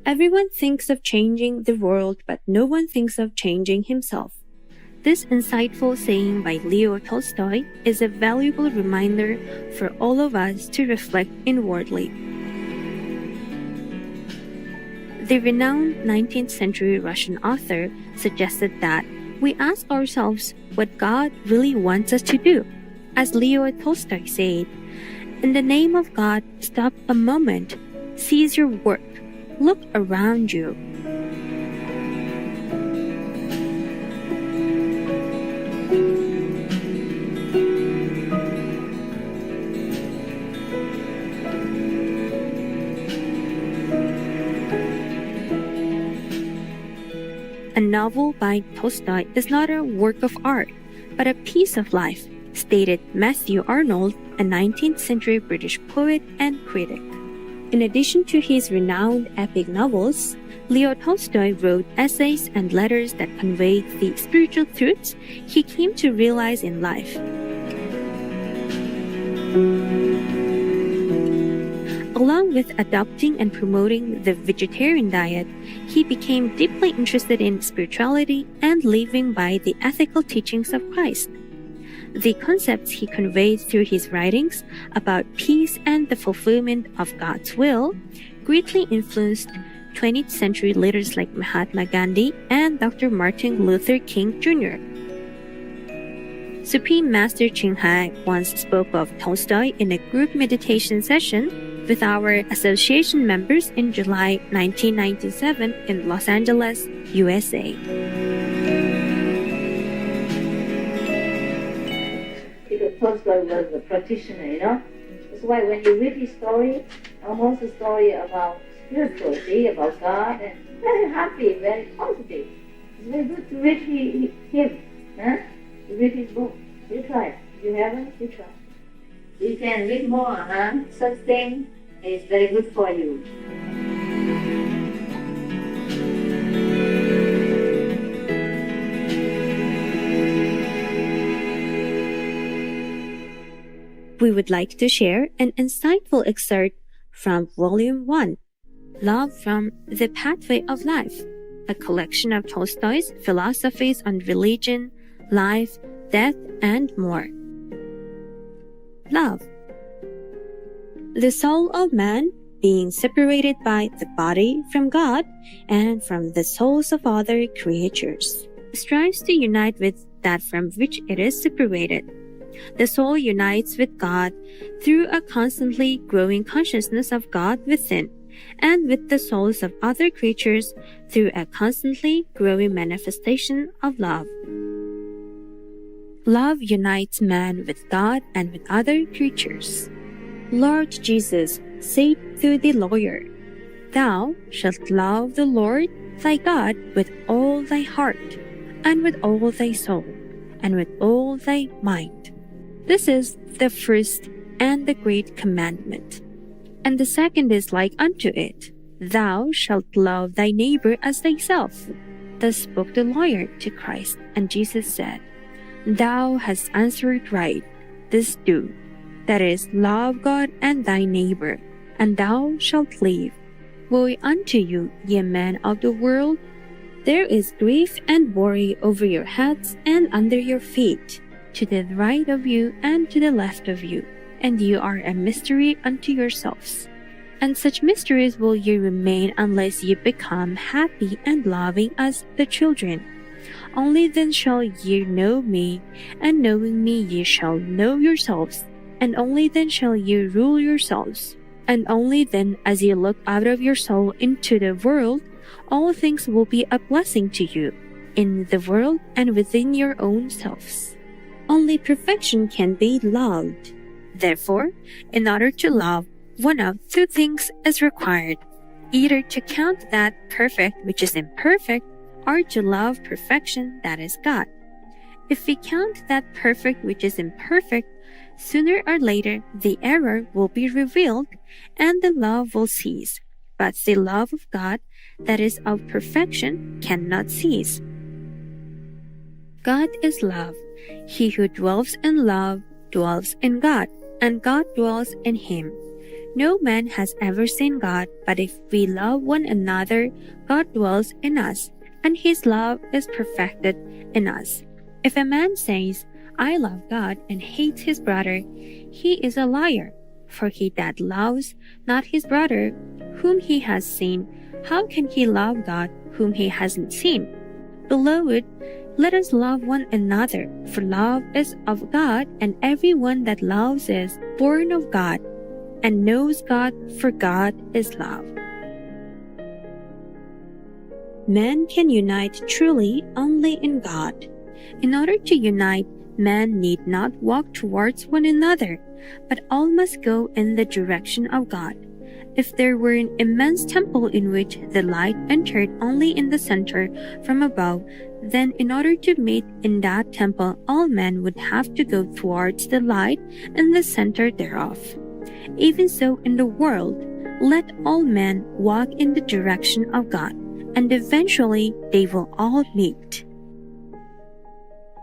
Everyone thinks of changing the world, but no one thinks of changing himself. This insightful saying by Leo Tolstoy is a valuable reminder for all of us to reflect inwardly. The renowned 19th century Russian author suggested that we ask ourselves what God really wants us to do. As Leo Tolstoy said, "In the name of God, stop a moment, cease your work, look around you." A novel by Tolstoy is not a work of art, but a piece of life, stated Matthew Arnold, a 19th century British poet and critic. In addition to his renowned epic novels, Leo Tolstoy wrote essays and letters that conveyed the spiritual truths he came to realize in life. Along with adopting and promoting the vegetarian diet, he became deeply interested in spirituality and living by the ethical teachings of Christ. The concepts he conveyed through his writings about peace and the fulfillment of God's will greatly influenced 20th century leaders like Mahatma Gandhi and Dr. Martin Luther King Jr. Supreme Master Thanh once spoke of Tolstoy in a group meditation session with our association members in July 1997 in Los Angeles, USA. Tolstoy was a practitioner, That's why when you read his story, almost a story about spirituality, about God, and very happy, very positive. It's very good to read him, to read his book. You try. If you haven't, you try. You can read more, Such thing is very good for you. We would like to share an insightful excerpt from Volume 1, Love from the Pathway of Life, a collection of Tolstoy's philosophies on religion, life, death, and more. Love. The soul of man, being separated by the body from God and from the souls of other creatures, strives to unite with that from which it is separated. The soul unites with God through a constantly growing consciousness of God within, and with the souls of other creatures through a constantly growing manifestation of love. Love unites man with God and with other creatures. Lord Jesus said to the lawyer, "Thou shalt love the Lord thy God with all thy heart, and with all thy soul, and with all thy mind." This is the first and the great commandment. And the second is like unto it, "Thou shalt love thy neighbor as thyself." Thus spoke the lawyer to Christ, and Jesus said, "Thou hast answered right. This do, that is, love God and thy neighbor, and thou shalt live. Woe unto you, ye men of the world! There is grief and worry over your heads and under your feet, to the right of you and to the left of you, and you are a mystery unto yourselves. And such mysteries will ye remain unless ye become happy and loving as the children. Only then shall ye know me, and knowing me ye shall know yourselves, and only then shall ye rule yourselves. And only then, as ye look out of your soul into the world, all things will be a blessing to you, in the world and within your own selves. Only perfection can be loved. Therefore, in order to love, one of two things is required: either to count that perfect which is imperfect, or to love perfection that is God. If we count that perfect which is imperfect, sooner or later the error will be revealed, and the love will cease. But the love of God, that is of perfection, cannot cease. God is love. He who dwells in love dwells in God, and God dwells in him. No man has ever seen God, but if we love one another, God dwells in us, and his love is perfected in us. If a man says, I love God, and hates his brother, he is a liar. For he that loves not his brother, whom he has seen, how can he love God, whom he hasn't seen? Beloved, let us love one another, for love is of God, and everyone that loves is born of God, and knows God, for God is love. Man can unite truly only in God. In order to unite, man need not walk towards one another, but all must go in the direction of God. If there were an immense temple in which the light entered only in the center from above, then in order to meet in that temple, all men would have to go towards the light in the center thereof. Even so in the world, let all men walk in the direction of God, and eventually they will all meet.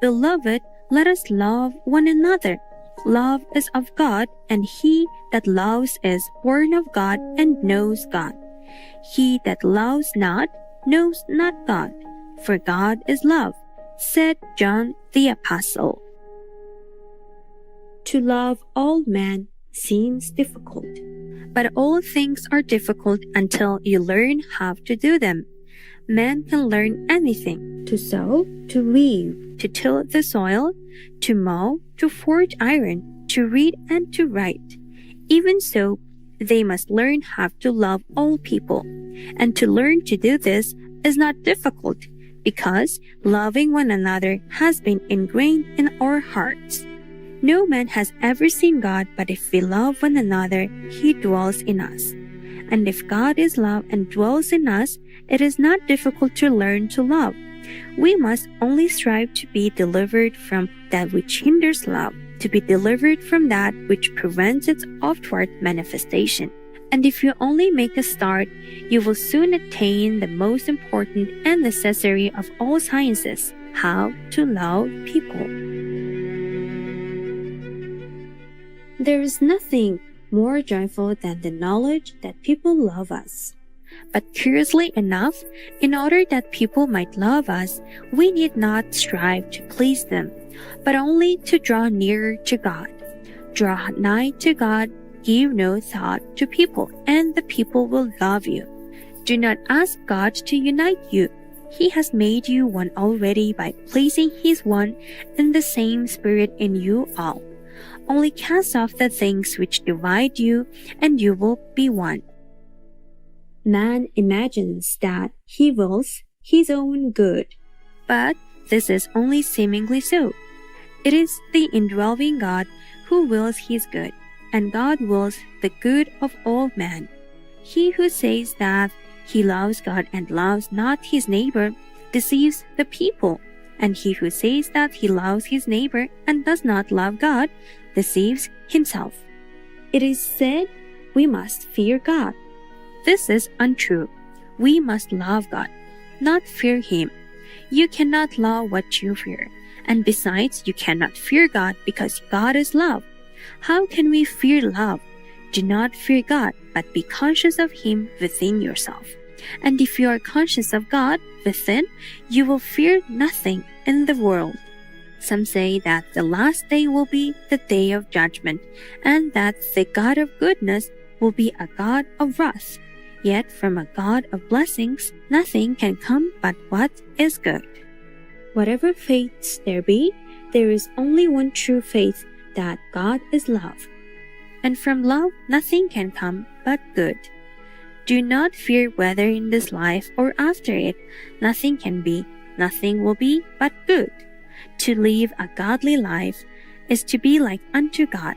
Beloved, let us love one another. Love is of God, and he that loves is born of God and knows God. He that loves not knows not God, for God is love, said John the Apostle. To love all men seems difficult, but all things are difficult until you learn how to do them. Man can learn anything: to sow, to weave, to till the soil, to mow, to forge iron, to read and to write. Even so, they must learn how to love all people. And to learn to do this is not difficult, because loving one another has been ingrained in our hearts. No man has ever seen God, but if we love one another, he dwells in us. And if God is love and dwells in us, it is not difficult to learn to love. We must only strive to be delivered from that which hinders love, to be delivered from that which prevents its outward manifestation. And if you only make a start, you will soon attain the most important and necessary of all sciences: how to love people. There is nothing more joyful than the knowledge that people love us. But curiously enough, in order that people might love us, we need not strive to please them, but only to draw nearer to God. Draw nigh to God, give no thought to people, and the people will love you. Do not ask God to unite you. He has made you one already by placing His one and the same Spirit in you all. Only cast off the things which divide you, and you will be one. Man imagines that he wills his own good, but this is only seemingly so. It is the indwelling God who wills his good, and God wills the good of all men. He who says that he loves God and loves not his neighbor deceives the people, and he who says that he loves his neighbor and does not love God deceives himself. It is said, we must fear God. This is untrue. We must love God, not fear Him. You cannot love what you fear, and besides, you cannot fear God because God is love. How can we fear love? Do not fear God, but be conscious of Him within yourself. And if you are conscious of God within, you will fear nothing in the world. Some say that the last day will be the day of judgment, and that the God of goodness will be a God of wrath. Yet from a God of blessings, nothing can come but what is good. Whatever faiths there be, there is only one true faith, that God is love. And from love nothing can come but good. Do not fear whether in this life or after it, nothing can be, nothing will be but good. To live a godly life is to be like unto God.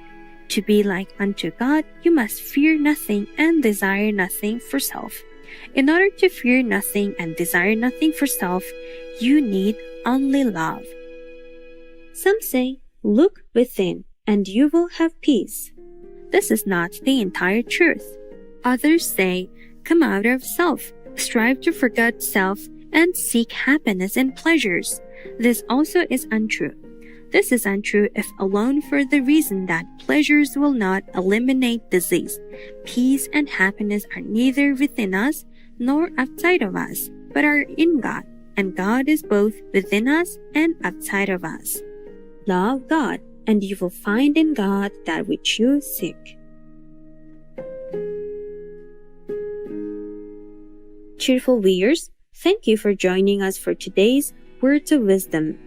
To be like unto God, you must fear nothing and desire nothing for self. In order to fear nothing and desire nothing for self, you need only love. Some say, look within, and you will have peace. This is not the entire truth. Others say, come out of self, strive to forget self, and seek happiness and pleasures. This also is untrue. This is untrue if alone for the reason that pleasures will not eliminate disease. Peace and happiness are neither within us nor outside of us, but are in God, and God is both within us and outside of us. Love God, and you will find in God that which you seek. Cheerful viewers, thank you for joining us for today's Words of Wisdom.